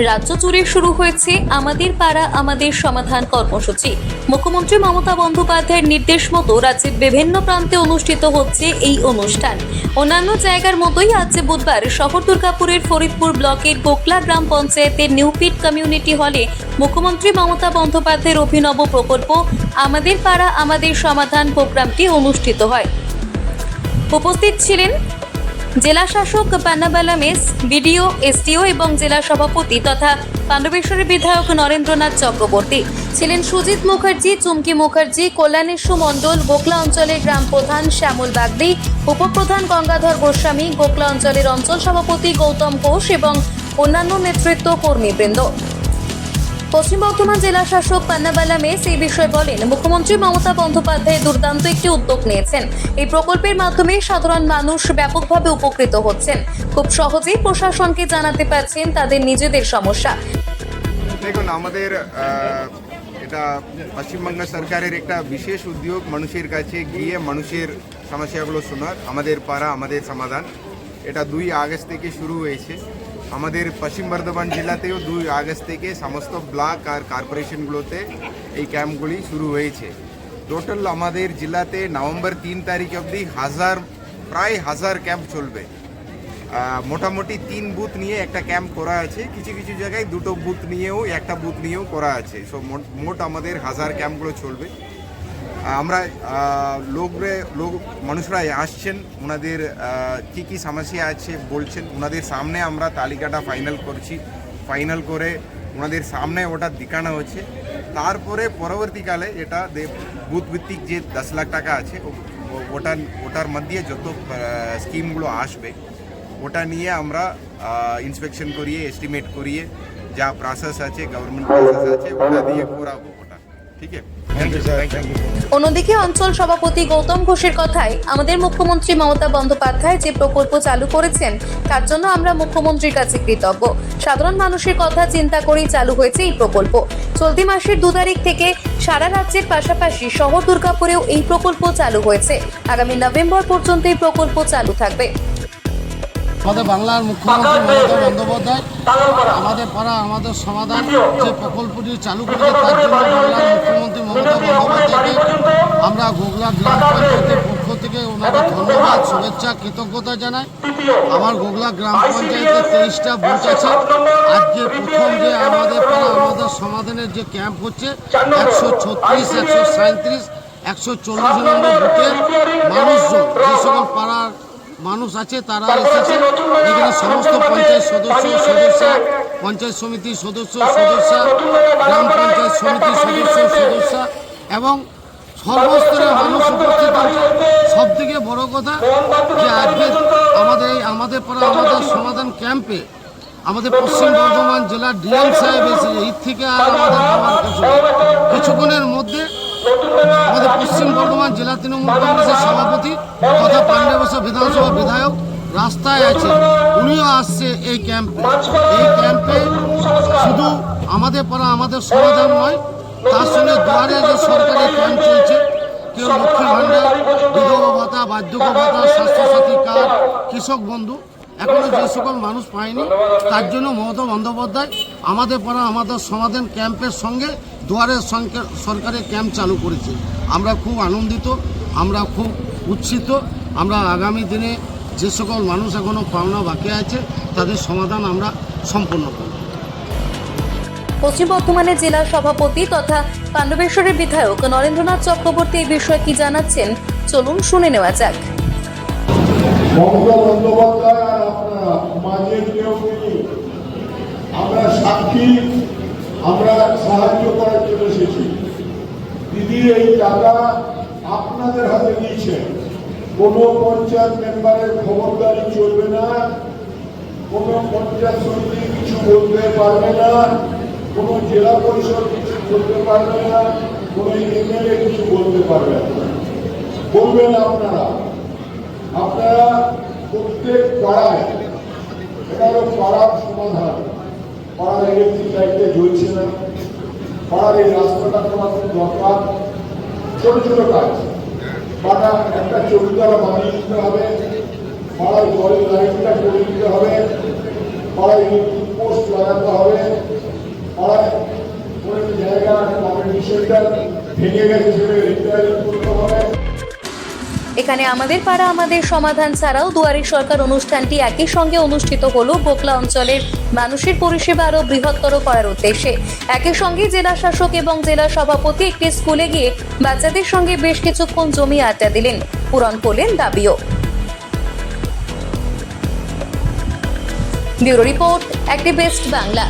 রাজ্য জুড়ে শুরু হয়েছে আমাদের পাড়া আমাদের সমাধান কর্মসূচি। মুখ্যমন্ত্রী মমতা বন্দ্যোপাধ্যায়ের নির্দেশ মতো রাজ্যের বিভিন্ন প্রান্তে অনুষ্ঠিত হচ্ছে এই অনুষ্ঠান। অন্যান্য জায়গার মতোই আজ বুধবার শহর দুর্গাপুরের ফরিদপুর ব্লকের গোকলা গ্রাম পঞ্চায়েতের নিউপিট কমিউনিটি হলে মুখ্যমন্ত্রী মমতা বন্দ্যোপাধ্যায়ের অভিনব প্রকল্প আমাদের পাড়া আমাদের সমাধান প্রোগ্রামটি অনুষ্ঠিত হয়। উপস্থিত ছিলেন জেলা শাসক পান্নাবালাম এস, বিডিও, এসডিও এবং জেলা সভাপতি তথা পাণ্ডবেশ্বরের বিধায়ক নরেন্দ্রনাথ চক্রবর্তী। ছিলেন সুজিত মুখার্জি, চুমকি মুখার্জি, কল্যাণেশ্বর মণ্ডল, গোকলা অঞ্চলের গ্রাম প্রধান শ্যামল বাগদি, উপপ্রধান গঙ্গাধর গোস্বামী, গোকলা অঞ্চলের অঞ্চল সভাপতি গৌতম ঘোষ এবং অন্যান্য নেতৃত্ব কর্মীবৃন্দ। পশ্চিম বর্ধমান জেলা শাসক পান্নাবালাম এস এই বিষয়ে বলেন, মুখ্যমন্ত্রী মমতা বন্দ্যোপাধ্যায় দুর্দান্ত একটি উদ্যোগ নিয়েছেন। এই প্রকল্পের মাধ্যমে সাধারণ মানুষ ব্যাপকভাবে উপকৃত হচ্ছেন। খুব সহজেই প্রশাসনকে জানাতে পারছেন তাদের নিজেদের সমস্যা। দেখুন, আমাদের এটা পশ্চিমবঙ্গ সরকারের একটা বিশেষ উদ্যোগ, মানুষের কাছে গিয়ে মানুষের সমস্যাগুলো শোনার। আমাদের পাড়া আমাদের সমাধান, এটা 2 আগস্ট থেকে শুরু হয়েছে। আমাদের পশ্চিম বর্ধমান জেলাতেও 2 আগস্ট থেকে সমস্ত ব্লক আর কর্পোরেশনগুলোতে এই ক্যাম্পগুলি শুরু হয়েছে। টোটাল আমাদের জেলাতে নভেম্বর 3 তারিখ অবধি প্রায় 1000 ক্যাম্প চলবে। মোটামুটি 3 বুথ নিয়ে একটা ক্যাম্প করা আছে, কিছু কিছু জায়গায় 2টো বুথ নিয়েও একটা বুথ নিয়েও করা আছে। সো মোট আমাদের 1000 ক্যাম্পগুলো চলবে। আমরা মানুষরা আসছেন, ওনাদের কী কী সমস্যা আছে বলছেন, ওনাদের সামনে আমরা তালিকাটা ফাইনাল করে ওনাদের সামনে ওটা দেখানো হচ্ছে। তারপরে পরবর্তীকালে এটা বুথ ভিত্তিক যে 10 লাখ টাকা আছে ওটার মধ্যে যত স্কিমগুলো আসবে ওটা নিয়ে আমরা ইন্সপেকশন করিয়ে এস্টিমেট করিয়ে যা প্রসেস আছে, গভর্নমেন্ট প্রসেস আছে, ওটা দিয়ে করাবো ওটা। ঠিক আছে, থ্যাংক ইউ। অন্যদিকে অঞ্চল সভাপতি গৌতম ঘোষের কথায়, আমাদের মুখ্যমন্ত্রী মমতা বন্দ্যোপাধ্যায় যে প্রকল্প চালু করেছেন তার জন্য আমরা মুখ্যমন্ত্রীর কাছে কৃতজ্ঞ। সাধারণ মানুষের কথা চিন্তা করেই চালু হয়েছে এই প্রকল্প। চলতি মাসের 2 তারিখ থেকে সারা রাজ্যের পাশাপাশি শহর দুর্গাপুরেও এই প্রকল্প চালু হয়েছে। আগামী নভেম্বর পর্যন্ত এই প্রকল্প চালু থাকবে। আমাদের বাংলার মুখ্যমন্ত্রী মমতা বন্দ্যোপাধ্যায় আমাদের পাড়া আমাদের সমাধান যে প্রকল্পটি চালু করেছে তার জন্য বাংলার মুখ্যমন্ত্রী মমতা বন্দ্যোপাধ্যায়কে আমরা গোকলা গ্রাম পঞ্চায়েতের পক্ষ থেকে ওনাকে ধন্যবাদ, শুভেচ্ছা, কৃতজ্ঞতা জানাই। আমার গোকলা গ্রাম পঞ্চায়েতে 23টা বুথ আছে। আজকে প্রথম যে আমাদের পাড়া আমাদের সমাধানের যে ক্যাম্প হচ্ছে 136, 137, 140 নম্বর বুথের মানুষজন, যে সকল পাড়ার মানুষ আছে তারা এসেছে। এখানে সমস্ত পঞ্চায়েত সদস্যা, পঞ্চায়েত সমিতির সদস্যা, গ্রাম পঞ্চায়েত সমিতির সদস্যা এবং সর্বস্তরের মানুষ উপস্থিত আছে। সবথেকে বড় কথা যে আজকে আমাদের পাড়া আমাদের সমাধান ক্যাম্পে আমাদের পশ্চিম বর্ধমান জেলার ডিএম সাহেব এসে এর থেকে আর আমাদের আমার কিছুক্ষণের মধ্যে আমাদের পশ্চিম বর্ধমান জেলা তৃণমূল কংগ্রেসের সভাপতি তথা পাণ্ডবেশ্বর বিধানসভা বিধায়ক রাস্তায় আছে, উনিও আসছে এই ক্যাম্পে। এই ক্যাম্পে শুধু আমাদের পাড়া আমাদের সমাধান নয়, তার সঙ্গে দুয়ারে যে সরকারি ক্যাম্প চলছে, কেউ লক্ষ্মী ভাণ্ডার, বিধবা ভাতা, বার্ধক্য ভাতা, স্বাস্থ্যসাথী কার্ড, কৃষক বন্ধু এখনো যে সকল মানুষ পায়নি, তার জন্য মমতা বন্দ্যোপাধ্যায় আমাদের পাড়া আমাদের সমাধান ক্যাম্পের সঙ্গে দুয়ারের সরকারের ক্যাম্প চালু করেছে। আমরা খুব আনন্দিত, আমরা খুব উচ্ছ্বসিত। আমরা আগামী দিনে যে সকল মানুষ এখনও পাওনা বাকি আছে তাদের সমাধান আমরা সম্পন্ন করব। পশ্চিম বর্ধমানের জেলা সভাপতি তথা পাণ্ডবেশ্বরের বিধায়ক নরেন্দ্রনাথ চক্রবর্তী এই বিষয়ে কি জানাচ্ছেন, চলুন শুনে নেওয়া যাক। মমতা বন্দ্যোপাধ্যায় আর আপনারা মাঝের কেউ নেই, আমরা সাক্ষী, আমরা সাহায্য করার জন্য এসেছি। দিদি এই টাকা আপনাদের হাতে দিয়েছে, কোনো পঞ্চায়েত মেম্বারের খবরদারি চলবে না, কোনো পঞ্চায়েত সমিতি কিছু বলতে পারবে না, কোনো জেলা পরিষদ কিছু বলতে পারবে না, কোনো এমএলএ কিছু বলতে পারবে না। বলবেন আপনারা প্রত্যেক পাড়ায়, এটা হলো পাড়ার সমাধান। পাড়ার ইলেকট্রিক লাইটে জ্বলছে না, পাড়ার এই রাস্তাটা তোমাদের দরকার, ছোট ছোট কাজ, পাড়া একটা চৌকিদারা বানিয়ে দিতে হবে, পাড়ার জলের লাইনটা করে দিতে হবে, পাড়ায় ইলেকট্রিক পোস্ট লাগাতে হবে, পাড়ায় কোনো জায়গা কমিউনিটি সেন্টার ভেঙে গেছে সেটা রিপেয়ারিং করতে হবে। এখানে আমাদের পাড়া আমাদের সমাধান ছাড়াও দুয়ারে সরকার অনুষ্ঠানটি একই সঙ্গে অনুষ্ঠিত হলো বোকলা অঞ্চলের মানুষের পরিষেবা আরও বৃহত্তর করার উদ্দেশ্যে। একই সঙ্গে জেলা শাসক এবং জেলা সভাপতি একটি স্কুলে গিয়ে বাচ্চাদের সঙ্গে বেশ কিছুক্ষণ জমিয়ে আড্ডা দিলেন, পূরণ করলেন দাবিও। Bureau report, activist Bangla.